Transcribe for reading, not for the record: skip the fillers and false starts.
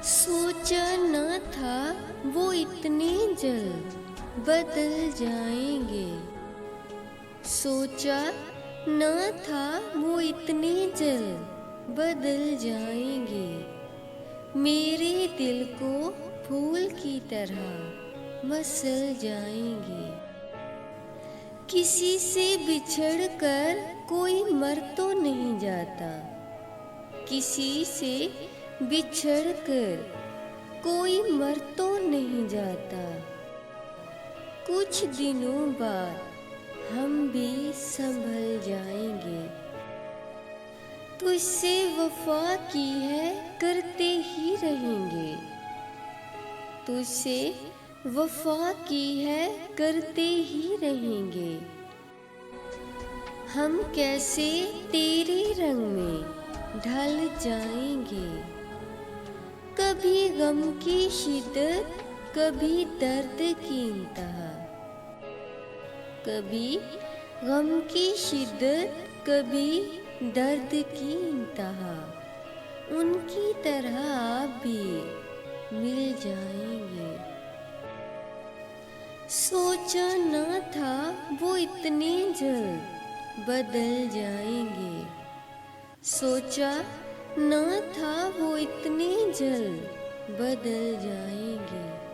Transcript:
सोचा न था वो इतने जल्द बदल जाएंगे। सोचा न था वो इतने जल्द बदल जाएंगे। मेरे दिल को फूल की तरह मसल जाएंगे। किसी से बिछड़ कर कोई मर तो नहीं जाता। किसी से बिछड़ कर कोई मर तो नहीं जाता। कुछ दिनों बाद हम भी संभल जाएंगे। तुझसे वफा की है करते ही रहेंगे। तुझसे वफा की है करते ही रहेंगे। हम कैसे तेरे रंग में ढल जाएंगे। कभी गम की शिद्दत, कभी दर्द की इंतहा। कभी गम की शिद्दत, कभी दर्द की इंतहा। उनकी तरह आप भी मिल जाएंगे। सोचा न था वो इतने जल्द बदल जाएंगे। सोचा न था वो इतने जल्द बदल जाएंगे।